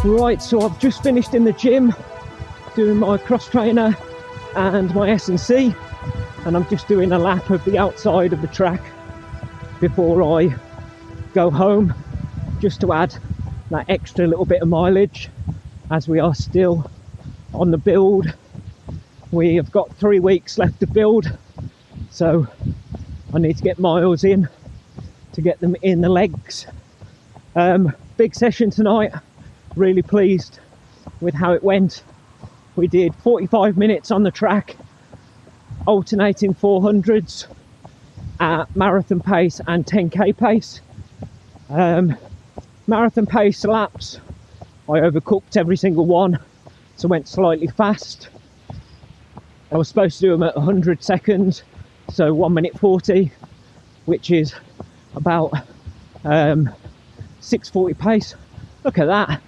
Right, so I've just finished in the gym doing my cross trainer and my S&C, and I'm just doing a lap of the outside of the track before I go home, just to add that extra little bit of mileage as we are still on the build. We have got 3 weeks left to build, so I need to get miles in to get them in the legs. Big session tonight, really pleased with how it went. We did 45 minutes on the track, alternating 400s at marathon pace and 10k pace. Marathon pace laps, I overcooked every single one, so went slightly fast. I was supposed to do them at 100 seconds, so 1 minute 40, which is about 6:40 pace. Look at that,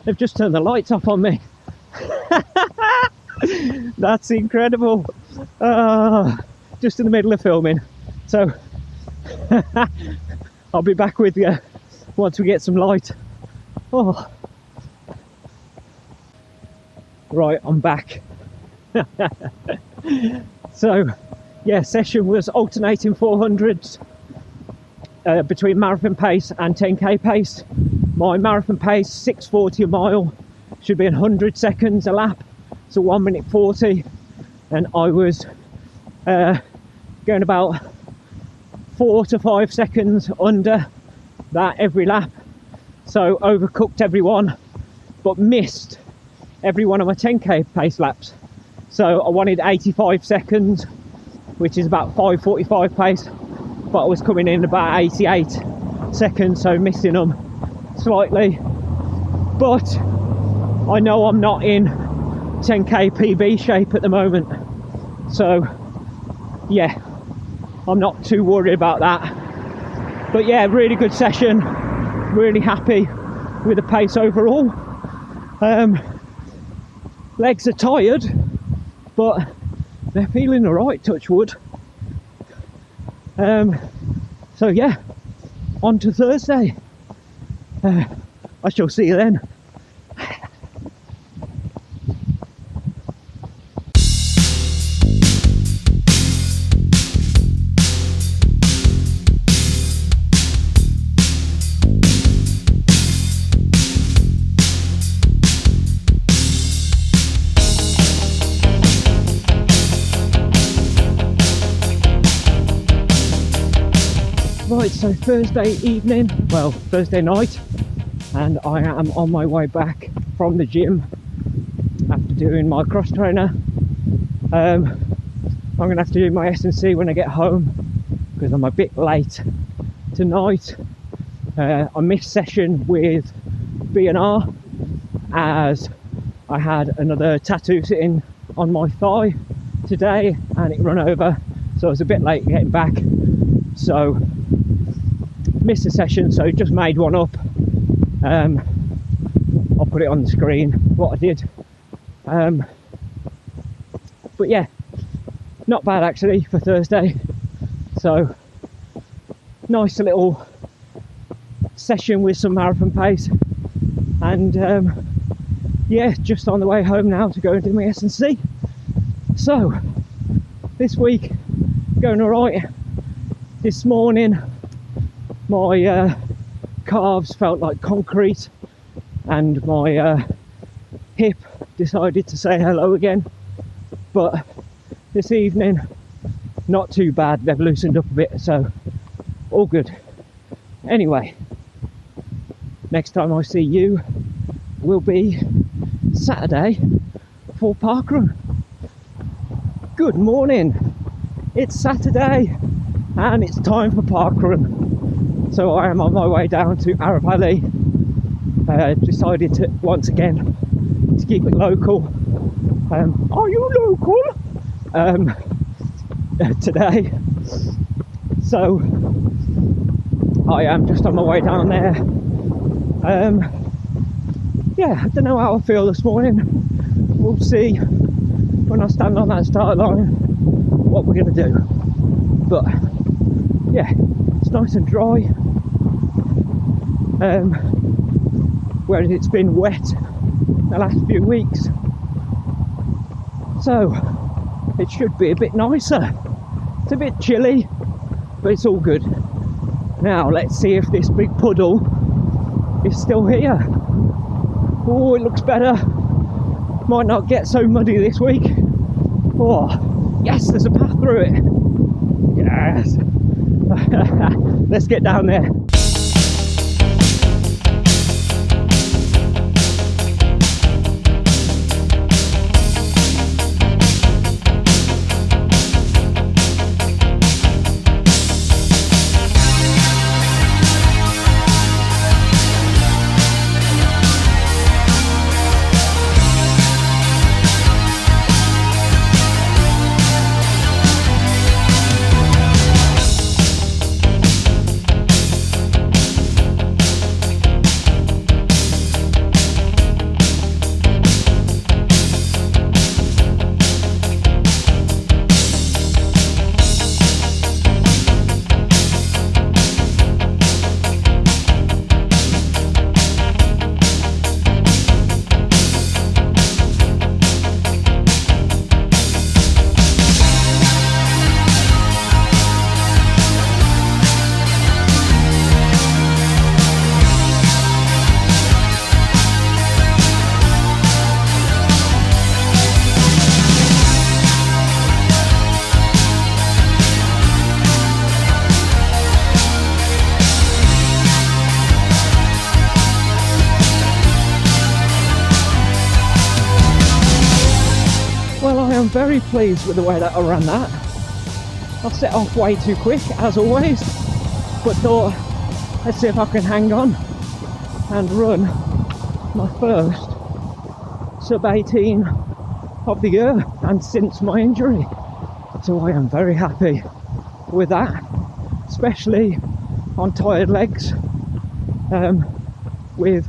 they've just turned the lights off on me. That's incredible. Just in the middle of filming, so I'll be back with you once we get some light. Right, I'm back. So yeah, session was alternating 400s between marathon pace and 10k pace. My marathon pace 6:40 a mile, should be 100 seconds a lap, so 1 minute 40, and I was going about 4 to 5 seconds under that every lap, so overcooked everyone but missed every one of my 10k pace laps. So I wanted 85 seconds, which is about 5:45 pace, but I was coming in about 88 seconds, so missing them slightly. But I know I'm not in 10k PB shape at the moment, so yeah, I'm not too worried about that. But yeah, really good session, really happy with the pace overall. Legs are tired, but they're feeling alright, touch wood. So yeah, on to Thursday. I shall see you then. Right, so Thursday evening, well, Thursday night, and I am on my way back from the gym after doing my cross trainer. I'm going to have to do my S&C when I get home because I'm a bit late tonight. I missed session with B&R as I had another tattoo sitting on my thigh today and it ran over, so I was a bit late getting back. So missed a session, so just made one up. I'll put it on the screen what I did. But yeah, not bad actually for Thursday. So nice little session with some marathon pace, and yeah, just on the way home now to go and do my S&C. So this week going all right. This morning my calves felt like concrete and my hip decided to say hello again, but this evening not too bad, they've loosened up a bit, so all good. Anyway, next time I see you will be Saturday for Parkrun. Good morning, it's Saturday and it's time for Parkrun. So I am on my way down to Arab Valley. Decided to once again to keep it local. Are you local? Today. So I am just on my way down there. Yeah, I don't know how I feel this morning. We'll see when I stand on that start line what we're going to do. But yeah, it's nice and dry. whereas it's been wet the last few weeks. So it should be a bit nicer. It's a bit chilly, but it's all good. Now let's see if this big puddle is still here. Oh, it looks better. Might not get so muddy this week. Oh, yes, there's a path through it. Yes. Let's get down there. I'm very pleased with the way that I ran that. I set off way too quick, as always, but thought, let's see if I can hang on and run my first sub 18 of the year and since my injury. So I am very happy with that, especially on tired legs, with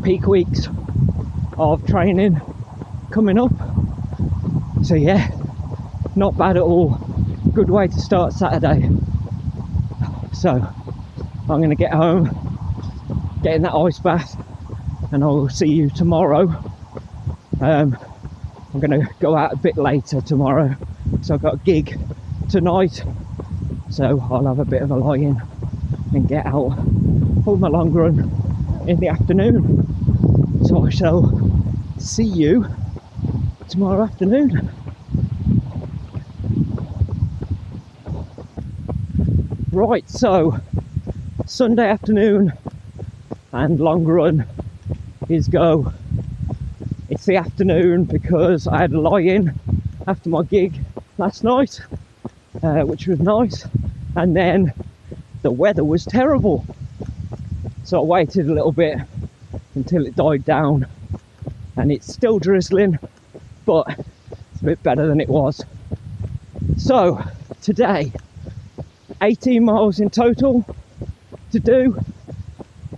peak weeks of training coming up. So yeah, not bad at all. Good way to start Saturday. So I'm going to get home, get in that ice bath, and I'll see you tomorrow. I'm going to go out a bit later tomorrow, so I've got a gig tonight, so I'll have a bit of a lie-in and get out for my long run in the afternoon. So I shall see you tomorrow afternoon. Right, so Sunday afternoon and long run is go. It's the afternoon because I had a lie-in after my gig last night, which was nice, and then the weather was terrible, so I waited a little bit until it died down, and it's still drizzling, but it's a bit better than it was. So today, 18 miles in total to do,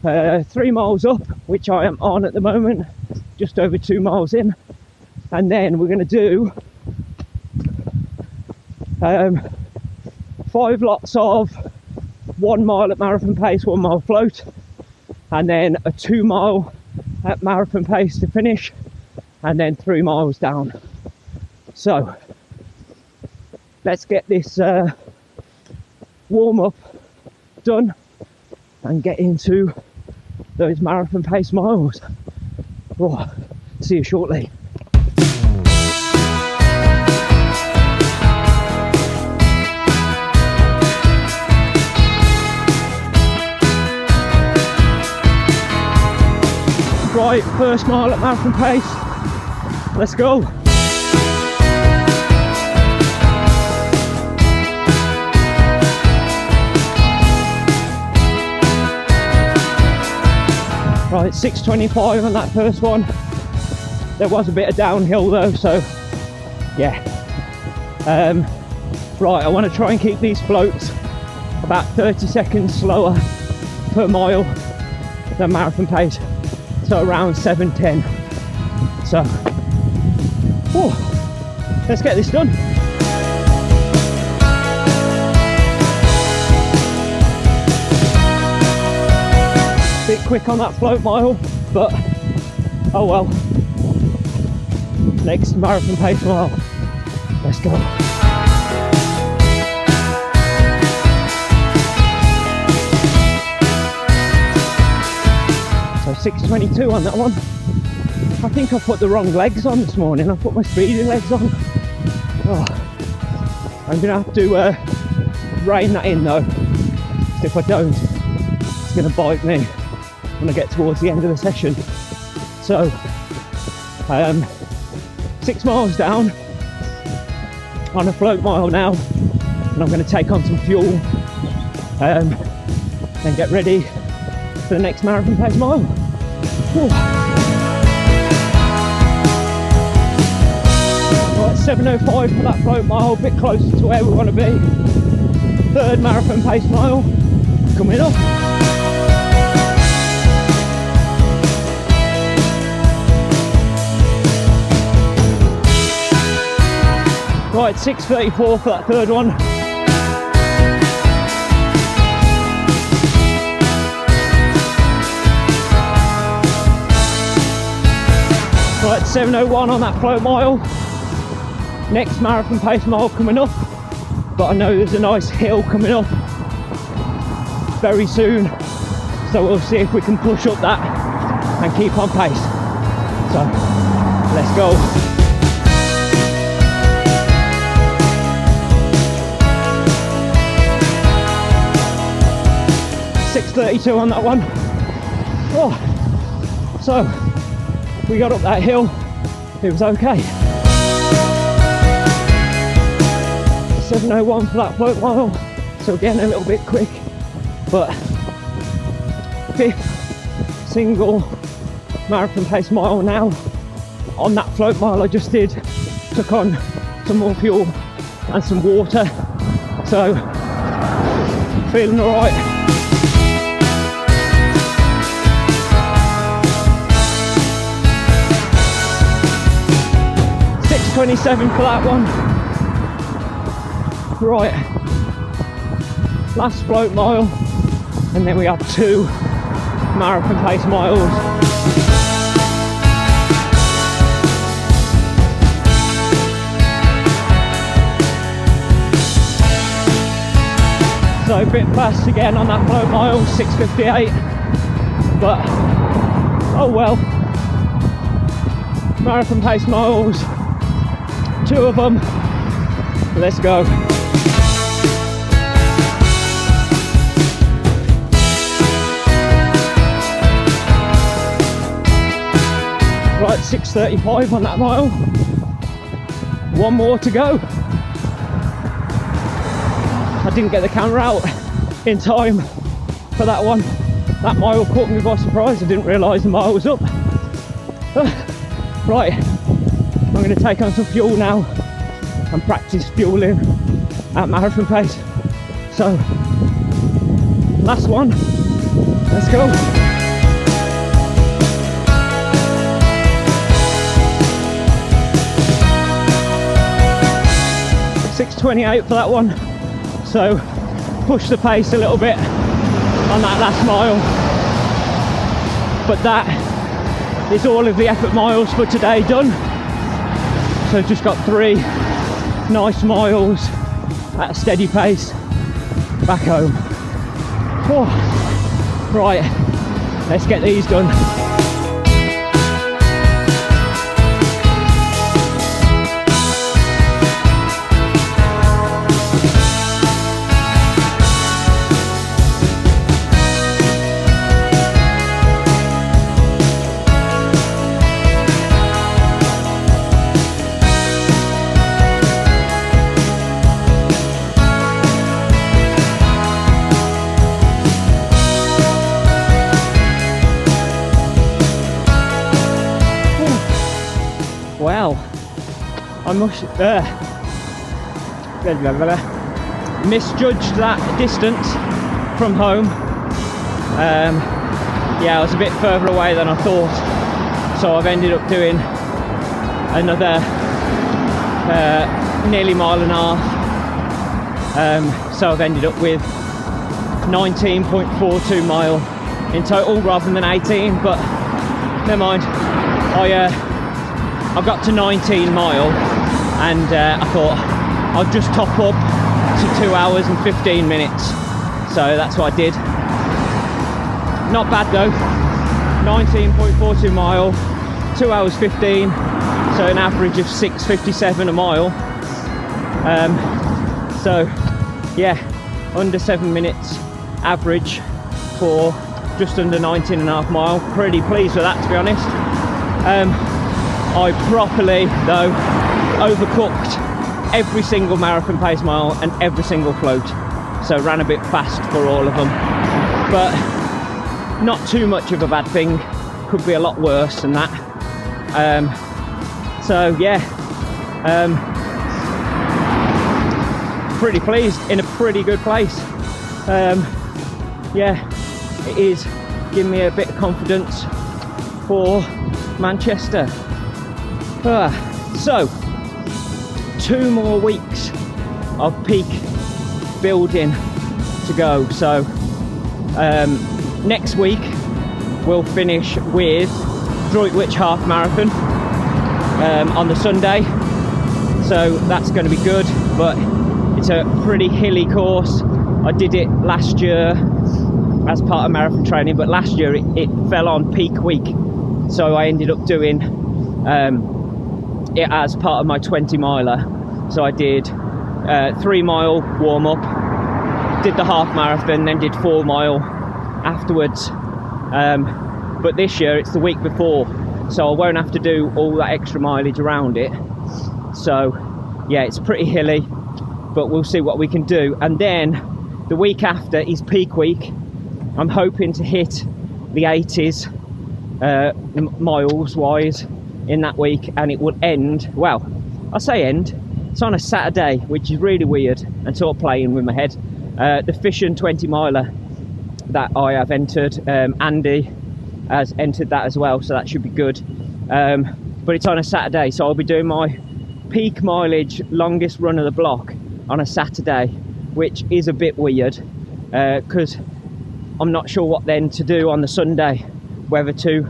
3 miles up, which I am on at the moment, just over 2 miles in, and then we're going to do 5 lots of 1 mile at marathon pace, 1 mile float, and then a 2 mile at marathon pace to finish, and then 3 miles down. So let's get this warm up done and get into those marathon pace miles. Oh, see you shortly. Right, first mile at marathon pace. Let's go. Right, 6:25 on that first one. There was a bit of downhill though, so yeah. Right, I want to try and keep these floats about 30 seconds slower per mile than marathon pace, so around 7:10. So, let's get this done. Bit quick on that float mile, but oh well. Next marathon pace mile. Let's go. So 6:22 on that one. I think I put the wrong legs on this morning. I put my speedy legs on. Oh, I'm gonna have to rein that in though. Because if I don't, it's gonna bite me when I get towards the end of the session. So 6 miles down on a float mile now, and I'm going to take on some fuel and get ready for the next marathon pace mile. Right, 7:05 for that float mile, a bit closer to where we want to be. Third marathon pace mile coming up. Right, 6:34 for that third one. Right, 7:01 on that float mile. Next marathon pace mile coming up, but I know there's a nice hill coming up very soon, so we'll see if we can push up that and keep on pace. So, let's go. 6:32 on that one. Oh, so we got up that hill, it was okay. 7:01 for that float mile, so again a little bit quick, but 5th single marathon pace mile now. On that float mile I just did, took on some more fuel and some water, so feeling alright. 6:27 for that one. Right, last float mile, and then we have 2 marathon pace miles. So a bit fast again on that float mile, 6:58, but oh well. Marathon pace miles, 2 of them. Let's go. Right, 6:35 on that mile. 1 more to go. I didn't get the camera out in time for that one. That mile caught me by surprise. I didn't realise the mile was up. Right, I'm going to take on some fuel now and practice fueling at marathon pace. So, last one. Let's go. 6:28 for that one. So push the pace a little bit on that last mile, but that is all of the effort miles for today done. So just got 3 nice miles at a steady pace back home. Oh, right, let's get these done. Well, I must misjudged that distance from home. Yeah, I was a bit further away than I thought, so I've ended up doing another nearly mile and a half. So I've ended up with 19.42 mile in total rather than 18, but never mind. I got to 19 mile and I thought I'll just top up to 2 hours and 15 minutes. So that's what I did. Not bad though. 19.42 mile, 2 hours 15, so an average of 6:57 a mile. So yeah, under 7 minutes average for just under 19.5 mile. Pretty pleased with that, to be honest. I properly though overcooked every single marathon pace mile and every single float, so ran a bit fast for all of them, but not too much of a bad thing. Could be a lot worse than that. So yeah, pretty pleased, in a pretty good place. Yeah, it is giving me a bit of confidence for Manchester. So 2 more weeks of peak building to go. So next week we'll finish with Droitwich Half Marathon on the Sunday, so that's going to be good, but it's a pretty hilly course. I did it last year as part of marathon training, but last year it fell on peak week, so I ended up doing it as part of my 20 miler. So I did 3 mile warm up, did the half marathon, then did 4 mile afterwards. But this year it's the week before, so I won't have to do all that extra mileage around it. So yeah, it's pretty hilly, but we'll see what we can do. And then the week after is peak week. I'm hoping to hit the 80s miles wise in that week, and it will end, well, I say end, it's on a Saturday, which is really weird and sort of playing with my head. The Fission 20 miler that I have entered, Andy has entered that as well, so that should be good. But it's on a Saturday, so I'll be doing my peak mileage longest run of the block on a Saturday, which is a bit weird because I'm not sure what then to do on the Sunday, whether to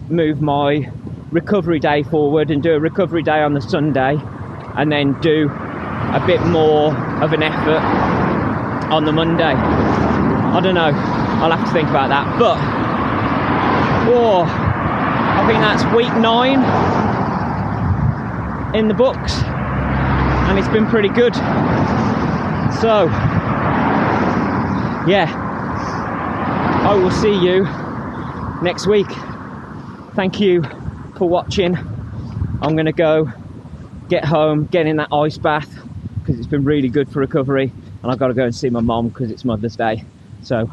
move my recovery day forward and do a recovery day on the Sunday and then do a bit more of an effort on the Monday. I don't know, I'll have to think about that. But I think that's week 9 in the books, and it's been pretty good. So yeah, I will see you next week. Thank you for watching. I'm gonna go get home, get in that ice bath, because it's been really good for recovery, and I've got to go and see my mom because it's Mother's Day, so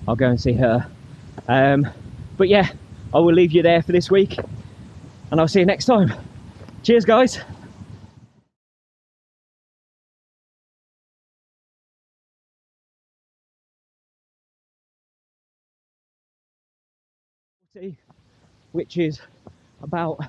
I'll go and see her. But yeah, I will leave you there for this week, and I'll see you next time. Cheers guys. Which is about